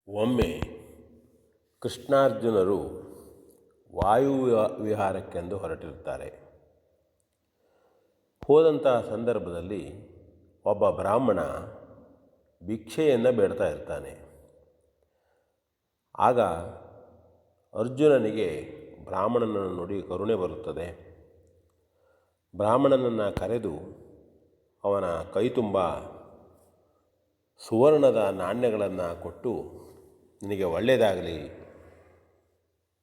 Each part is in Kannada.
ಒಮ್ಮೆ ಕೃಷ್ಣಾರ್ಜುನರು ವಾಯು ವಿಹಾರಕ್ಕೆಂದು ಹೊರಟಿರುತ್ತಾರೆ. ಹೋದಂತಹ ಸಂದರ್ಭದಲ್ಲಿ ಒಬ್ಬ ಬ್ರಾಹ್ಮಣ ಭಿಕ್ಷೆಯನ್ನು ಬೇಡ್ತಾ ಇರ್ತಾನೆ. ಆಗ ಅರ್ಜುನನಿಗೆ ಬ್ರಾಹ್ಮಣನನ್ನು ನೋಡಿ ಕರುಣೆ ಬರುತ್ತದೆ. ಬ್ರಾಹ್ಮಣನನ್ನು ಕರೆದು ಅವನ ಕೈ ತುಂಬ ಸುವರ್ಣದ ನಾಣ್ಯಗಳನ್ನು ಕೊಟ್ಟು ನಿನಗೆ ಒಳ್ಳೆಯದಾಗಲಿ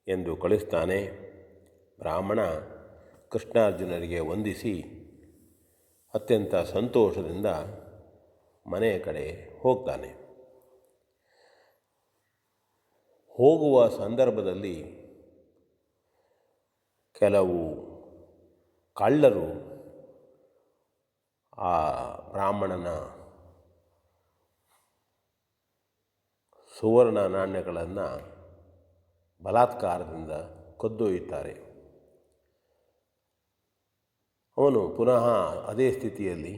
ಎಂದು ಕಳಿಸ್ತಾನೆ. ಬ್ರಾಹ್ಮಣ ಕೃಷ್ಣಾರ್ಜುನರಿಗೆ ವಂದಿಸಿ ಅತ್ಯಂತ ಸಂತೋಷದಿಂದ ಮನೆಯ ಕಡೆ ಹೋಗ್ತಾನೆ. ಹೋಗುವ ಸಂದರ್ಭದಲ್ಲಿ ಕೆಲವು ಕಳ್ಳರು ಆ ಬ್ರಾಹ್ಮಣನ ಸುವರ್ಣ ನಾಣ್ಯಗಳನ್ನು ಬಲಾತ್ಕಾರದಿಂದ ಕದ್ದೊಯ್ಯುತ್ತಾರೆ. ಅವನು ಪುನಃ ಅದೇ ಸ್ಥಿತಿಯಲ್ಲಿ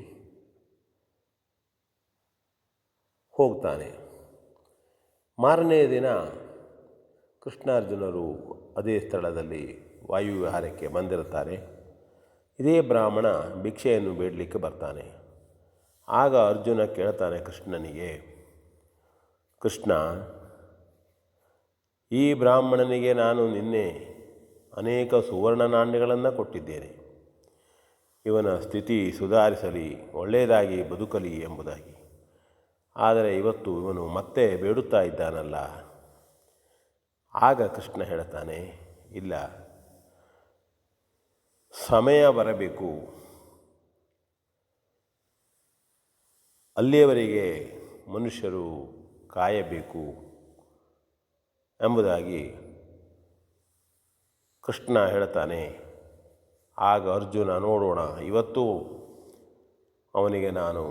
ಹೋಗ್ತಾನೆ. ಮಾರನೆಯ ದಿನ ಕೃಷ್ಣಾರ್ಜುನರು ಅದೇ ಸ್ಥಳದಲ್ಲಿ ವಾಯುವಿಹಾರಕ್ಕೆ ಬಂದಿರುತ್ತಾರೆ. ಇದೇ ಬ್ರಾಹ್ಮಣ ಭಿಕ್ಷೆಯನ್ನು ಬೇಡಲಿಕ್ಕೆ ಬರ್ತಾನೆ. ಆಗ ಅರ್ಜುನ ಕೇಳ್ತಾನೆ ಕೃಷ್ಣನಿಗೆ, ಕೃಷ್ಣ, ಈ ಬ್ರಾಹ್ಮಣನಿಗೆ ನಾನು ನಿನ್ನೆ ಅನೇಕ ಸುವರ್ಣ ನಾಣ್ಯಗಳನ್ನು ಕೊಟ್ಟಿದ್ದೇನೆ, ಇವನ ಸ್ಥಿತಿ ಸುಧಾರಿಸಲಿ, ಒಳ್ಳೆಯದಾಗಿ ಬದುಕಲಿ ಎಂಬುದಾಗಿ. ಆದರೆ ಇವತ್ತು ಇವನು ಮತ್ತೆ ಬೇಡುತ್ತಾ ಇದ್ದಾನಲ್ಲ. ಆಗ ಕೃಷ್ಣ ಹೇಳ್ತಾನೆ, ಇಲ್ಲ, ಸಮಯ ಬರಬೇಕು, ಅಲ್ಲಿಯವರೆಗೆ ಮನುಷ್ಯರು ಕಾಯಬೇಕು ಎಂಬುದಾಗಿ ಕೃಷ್ಣ ಹೇಳ್ತಾನೆ. ಆಗ ಅರ್ಜುನ, ನೋಡೋಣ, ಇವತ್ತು ಅವನಿಗೆ ನಾನು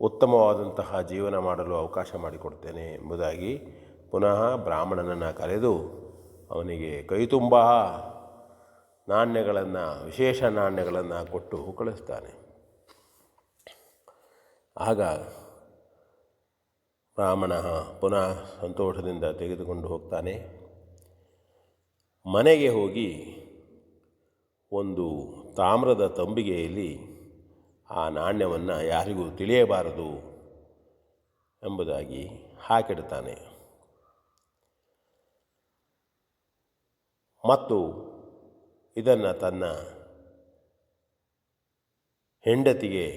ಉತ್ತಮವಾದಂತಹ ಜೀವನ ಮಾಡಲು ಅವಕಾಶ ಮಾಡಿಕೊಡ್ತೇನೆ ಎಂಬುದಾಗಿ ಪುನಃ ಬ್ರಾಹ್ಮಣನನ್ನು ಕರೆದು ಅವನಿಗೆ ಕೈ ತುಂಬ ನಾಣ್ಯಗಳನ್ನು, ವಿಶೇಷ ನಾಣ್ಯಗಳನ್ನು ಕೊಟ್ಟು ಕಳಿಸ್ತಾನೆ. ಆಗ ಬ್ರಾಹ್ಮಣ ಪುನಃ ಸಂತೋಷದಿಂದ ತೆಗೆದುಕೊಂಡು ಹೋಗ್ತಾನೆ. ಮನೆಗೆ ಹೋಗಿ ಒಂದು ತಾಮ್ರದ ತಂಬಿಗೆಯಲ್ಲಿ ಆ ನಾಣ್ಯವನ್ನು ಯಾರಿಗೂ ತಿಳಿಯಬಾರದು ಎಂಬುದಾಗಿ ಹಾಕಿಡ್ತಾನೆ. ಮತ್ತು ಇದನ್ನು ತನ್ನ ಹೆಂಡತಿಗೆ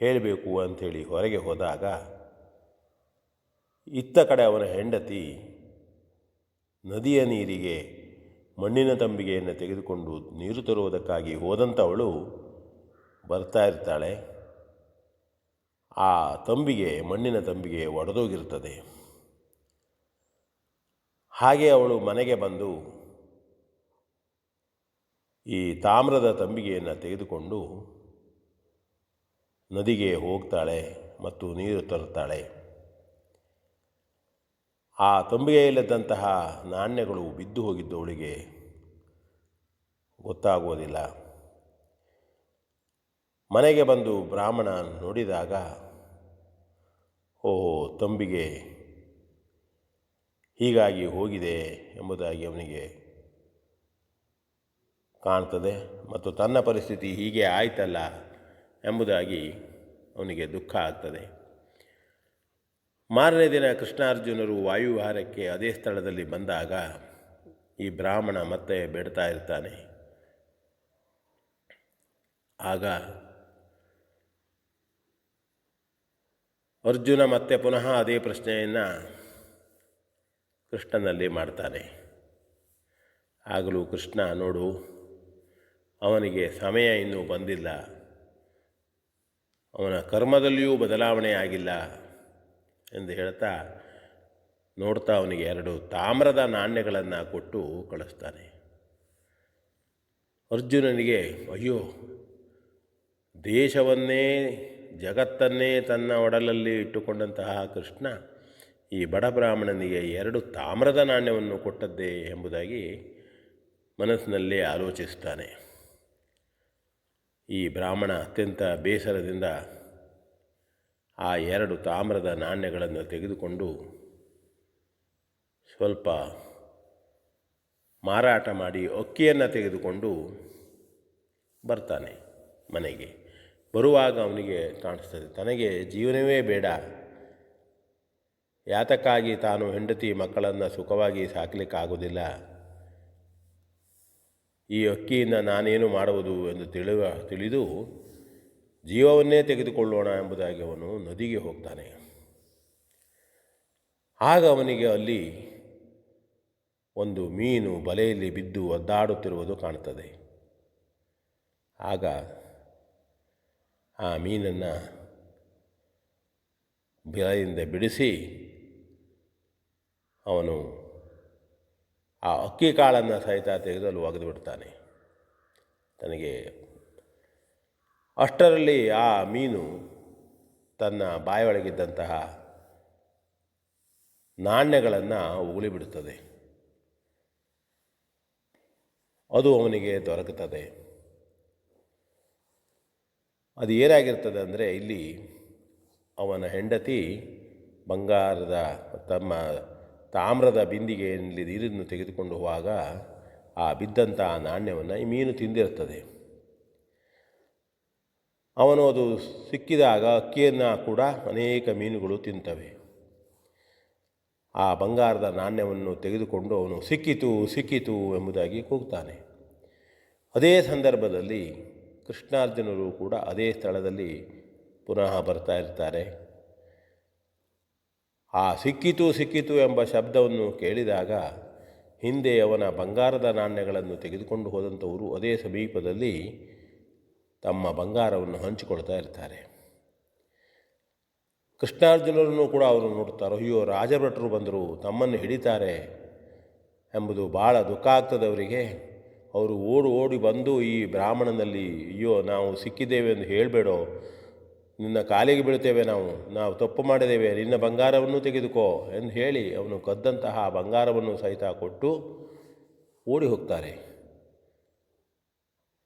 ಹೇಳಬೇಕು ಅಂಥೇಳಿ ಹೊರಗೆ ಹೋದಾಗ ಇತ್ತ ಕಡೆ ಅವನ ಹೆಂಡತಿ ನದಿಯ ನೀರಿಗೆ ಮಣ್ಣಿನ ತಂಬಿಗೆಯನ್ನು ತೆಗೆದುಕೊಂಡು ನೀರು ತರುವುದಕ್ಕಾಗಿ ಹೋದಂಥವಳು ಬರ್ತಾ ಇರ್ತಾಳೆ. ಆ ತಂಬಿಗೆ, ಮಣ್ಣಿನ ತಂಬಿಗೆ ಒಡೆದೋಗಿರ್ತದೆ. ಹಾಗೆ ಅವಳು ಮನೆಗೆ ಬಂದು ಈ ತಾಮ್ರದ ತಂಬಿಗೆಯನ್ನು ತೆಗೆದುಕೊಂಡು ನದಿಗೆ ಹೋಗ್ತಾಳೆ ಮತ್ತು ನೀರು ತರುತ್ತಾಳೆ. ಆ ತಂಬಿಗೆಯಲ್ಲಿದ್ದಂತಹ ನಾಣ್ಯಗಳು ಬಿದ್ದು ಹೋಗಿದ್ದು ಅವಳಿಗೆ ಗೊತ್ತಾಗುವುದಿಲ್ಲ. ಮನೆಗೆ ಬಂದು ಬ್ರಾಹ್ಮಣ ನೋಡಿದಾಗ, ಓಹೋ, ತಂಬಿಗೆ ಹೀಗಾಗಿ ಹೋಗಿದೆ ಎಂಬುದಾಗಿ ಅವನಿಗೆ ಕಾಣ್ತದೆ ಮತ್ತು ತನ್ನ ಪರಿಸ್ಥಿತಿ ಹೀಗೆ ಆಯ್ತಲ್ಲ ಎಂಬುದಾಗಿ ಅವನಿಗೆ ದುಃಖ ಆಗ್ತದೆ. ಮಾರನೇ ದಿನ ಕೃಷ್ಣಾರ್ಜುನರು ವಾಯುವಿಹಾರಕ್ಕೆ ಅದೇ ಸ್ಥಳದಲ್ಲಿ ಬಂದಾಗ ಈ ಬ್ರಾಹ್ಮಣ ಮತ್ತೆ ಬೇಡ್ತಾ ಇರ್ತಾನೆ. ಆಗ ಅರ್ಜುನ ಮತ್ತೆ ಪುನಃ ಅದೇ ಪ್ರಶ್ನೆಯನ್ನು ಕೃಷ್ಣನಲ್ಲಿ ಮಾಡ್ತಾನೆ. ಆಗಲೂ ಕೃಷ್ಣ, ನೋಡು, ಅವನಿಗೆ ಸಮಯ ಇನ್ನೂ ಬಂದಿಲ್ಲ, ಅವನ ಕರ್ಮದಲ್ಲಿಯೂ ಬದಲಾವಣೆ ಆಗಿಲ್ಲ ಎಂದು ಹೇಳ್ತಾ ನೋಡ್ತಾ ಅವನಿಗೆ 2 ತಾಮ್ರದ ನಾಣ್ಯಗಳನ್ನು ಕೊಟ್ಟು ಕಳಿಸ್ತಾನೆ. ಅರ್ಜುನನಿಗೆ, ಅಯ್ಯೋ, ದೇಶವನ್ನೇ, ಜಗತ್ತನ್ನೇ ತನ್ನ ಒಡಲಲ್ಲಿ ಇಟ್ಟುಕೊಂಡಂತಹ ಕೃಷ್ಣ ಈ ಬಡ ಬ್ರಾಹ್ಮಣನಿಗೆ 2 ತಾಮ್ರದ ನಾಣ್ಯವನ್ನು ಕೊಟ್ಟದ್ದೇ ಎಂಬುದಾಗಿ ಮನಸ್ಸಿನಲ್ಲೇ ಆಲೋಚಿಸ್ತಾನೆ. ಈ ಬ್ರಾಹ್ಮಣ ಅತ್ಯಂತ ಬೇಸರದಿಂದ ಆ 2 ತಾಮ್ರದ ನಾಣ್ಯಗಳನ್ನು ತೆಗೆದುಕೊಂಡು ಸ್ವಲ್ಪ ಮಾರಾಟ ಮಾಡಿ ಅಕ್ಕಿಯನ್ನು ತೆಗೆದುಕೊಂಡು ಬರ್ತಾನೆ ಮನೆಗೆ. ಬರುವಾಗ ಅವನಿಗೆ ಕಾಣಿಸ್ತದೆ ತನಗೆ ಜೀವನವೇ ಬೇಡ, ಯಾತಕ್ಕಾಗಿ ತಾನು ಹೆಂಡತಿ ಮಕ್ಕಳನ್ನು ಸುಖವಾಗಿ ಸಾಕಲಿಕ್ಕಾಗೋದಿಲ್ಲ, ಈ ಅಕ್ಕಿಯಿಂದ ನಾನೇನು ಮಾಡುವುದು ಎಂದು ತಿಳಿದು ಜೀವವನ್ನೇ ತೆಗೆದುಕೊಳ್ಳೋಣ ಎಂಬುದಾಗಿ ಅವನು ನದಿಗೆ ಹೋಗ್ತಾನೆ. ಆಗ ಅವನಿಗೆ ಅಲ್ಲಿ ಒಂದು ಮೀನು ಬಲೆಯಲ್ಲಿ ಬಿದ್ದು ಒದ್ದಾಡುತ್ತಿರುವುದು ಕಾಣುತ್ತದೆ. ಆಗ ಆ ಮೀನನ್ನು ಬಲೆಯಿಂದ ಬಿಡಿಸಿ ಅವನು ಆ ಅಕ್ಕಿ ಕಾಳನ್ನು ಸಹಿತ ತೆಗೆದು ಒಗೆದು ಬಿಡ್ತಾನೆ ತನಗೆ. ಅಷ್ಟರಲ್ಲಿ ಆ ಮೀನು ತನ್ನ ಬಾಯೊಳಗಿದ್ದಂತಹ ನಾಣ್ಯಗಳನ್ನು ಉಗುಳಿಬಿಡುತ್ತದೆ. ಅದು ಅವನಿಗೆ ದೊರಕುತ್ತದೆ. ಅದು ಏನಾಗಿರ್ತದೆ ಅಂದರೆ, ಇಲ್ಲಿ ಅವನ ಹೆಂಡತಿ ಬಂಗಾರದ ತಾಮ್ರದ ಬಿಂದಿಗೆಯಲ್ಲಿ ನೀರನ್ನು ತೆಗೆದುಕೊಂಡು ಹೋಗುವಾಗ ಆ ಬಿದ್ದಂಥ ನಾಣ್ಯವನ್ನು ಈ ಮೀನು ತಿಂದಿರ್ತದೆ. ಅವನು ಅದು ಸಿಕ್ಕಿದಾಗ ಅಕ್ಕಿಯನ್ನು ಕೂಡ ಅನೇಕ ಮೀನುಗಳು ತಿಂತವೆ. ಆ ಬಂಗಾರದ ನಾಣ್ಯವನ್ನು ತೆಗೆದುಕೊಂಡು ಅವನು ಸಿಕ್ಕಿತು ಸಿಕ್ಕಿತು ಎಂಬುದಾಗಿ ಕೂಗ್ತಾನೆ. ಅದೇ ಸಂದರ್ಭದಲ್ಲಿ ಕೃಷ್ಣಾರ್ಜುನರು ಕೂಡ ಅದೇ ಸ್ಥಳದಲ್ಲಿ ಪುನಃ ಬರ್ತಾ ಇರ್ತಾರೆ. ಆ ಸಿಕ್ಕಿತು ಸಿಕ್ಕಿತು ಎಂಬ ಶಬ್ದವನ್ನು ಕೇಳಿದಾಗ ಹಿಂದೆ ಅವನ ಬಂಗಾರದ ನಾಣ್ಯಗಳನ್ನು ತೆಗೆದುಕೊಂಡು ಹೋದಂಥವರು ಅದೇ ಸಮೀಪದಲ್ಲಿ ತಮ್ಮ ಬಂಗಾರವನ್ನು ಹಂಚಿಕೊಳ್ತಾ ಇರ್ತಾರೆ. ಕೃಷ್ಣಾರ್ಜುನರನ್ನು ಕೂಡ ಅವರು ನೋಡ್ತಾರೆ. ಅಯ್ಯೋ, ರಾಜಭಟರು ಬಂದರು, ತಮ್ಮನ್ನು ಹಿಡಿತಾರೆ ಎಂಬುದು ಭಾಳ ದುಃಖ ಆಗ್ತದೆ ಅವರಿಗೆ. ಅವರು ಓಡಿ ಬಂದು ಈ ಬ್ರಾಹ್ಮಣನಲ್ಲಿ, ಅಯ್ಯೋ ನಾವು ಸಿಕ್ಕಿದ್ದೇವೆ ಎಂದು ಹೇಳಬೇಡೋ, ನಿನ್ನ ಕಾಲಿಗೆ ಬೀಳ್ತೇವೆ, ನಾವು ತಪ್ಪು ಮಾಡಿದ್ದೇವೆ, ನಿನ್ನ ಬಂಗಾರವನ್ನು ತೆಗೆದುಕೋ ಎಂದು ಹೇಳಿ ಅವನು ಕದ್ದಂತಹ ಬಂಗಾರವನ್ನು ಸಹಿತ ಕೊಟ್ಟು ಓಡಿ ಹೋಗ್ತಾರೆ.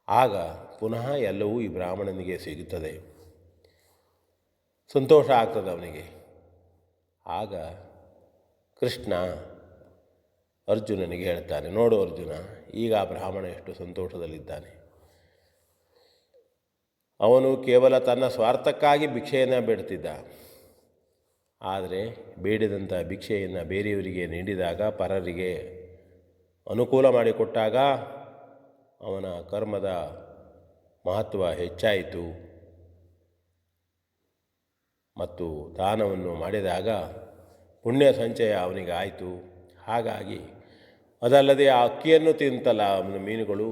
ಆಗ ಪುನಃ ಎಲ್ಲವೂ ಈ ಬ್ರಾಹ್ಮಣನಿಗೆ ಸಿಗುತ್ತದೆ. ಸಂತೋಷ ಆಗ್ತದೆ ಅವನಿಗೆ. ಆಗ ಕೃಷ್ಣ ಅರ್ಜುನನಿಗೆ ಹೇಳ್ತಾನೆ, ನೋಡು ಅರ್ಜುನ, ಈಗ ಆ ಬ್ರಾಹ್ಮಣ ಎಷ್ಟು ಸಂತೋಷದಲ್ಲಿದ್ದಾನೆ. ಅವನು ಕೇವಲ ತನ್ನ ಸ್ವಾರ್ಥಕ್ಕಾಗಿ ಭಿಕ್ಷೆಯನ್ನು ಬೇಡ್ತಿದ್ದ. ಆದರೆ ಬೇಡಿದಂಥ ಭಿಕ್ಷೆಯನ್ನು ಬೇರೆಯವರಿಗೆ ನೀಡಿದಾಗ, ಪರರಿಗೆ ಅನುಕೂಲ ಮಾಡಿಕೊಟ್ಟಾಗ ಅವನ ಕರ್ಮದ ಮಹತ್ವ ಹೆಚ್ಚಾಯಿತು. ಮತ್ತು ದಾನವನ್ನು ಮಾಡಿದಾಗ ಪುಣ್ಯ ಸಂಚಯ ಅವನಿಗೆ ಆಯಿತು. ಹಾಗಾಗಿ ಅದಲ್ಲದೆ ಆ ಅಕ್ಕಿಯನ್ನು ತಿಂತಲ್ಲ ಅವನ ಮೀನುಗಳು,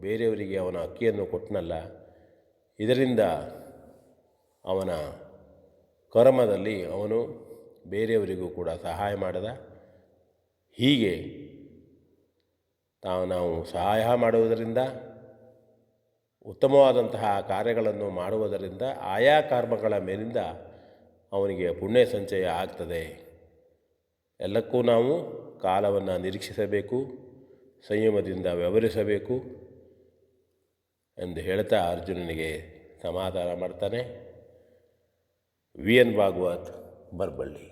ಬೇರೆಯವರಿಗೆ ಅವನ ಅಕ್ಕಿಯನ್ನು ಕೊಟ್ಟನಲ್ಲ, ಇದರಿಂದ ಅವನ ಕರ್ಮದಲ್ಲಿ ಅವನು ಬೇರೆಯವರಿಗೂ ಕೂಡ ಸಹಾಯ ಮಾಡಿದ. ಹೀಗೆ ನಾವು ಸಹಾಯ ಮಾಡುವುದರಿಂದ, ಉತ್ತಮವಾದಂತಹ ಕಾರ್ಯಗಳನ್ನು ಮಾಡುವುದರಿಂದ ಆಯಾ ಕರ್ಮಗಳ ಮೇಲಿಂದ ಅವನಿಗೆ ಪುಣ್ಯ ಸಂಚಯ ಆಗ್ತದೆ. ಎಲ್ಲಕ್ಕೂ ನಾವು ಕಾಲವನ್ನು ನಿರೀಕ್ಷಿಸಬೇಕು, ಸಂಯಮದಿಂದ ವ್ಯವಹರಿಸಬೇಕು ಎಂದು ಹೇಳ್ತಾ ಅರ್ಜುನನಿಗೆ ಸಮಾಧಾನ ಮಾಡ್ತಾನೆ. V N Bhagwat, Baraballi.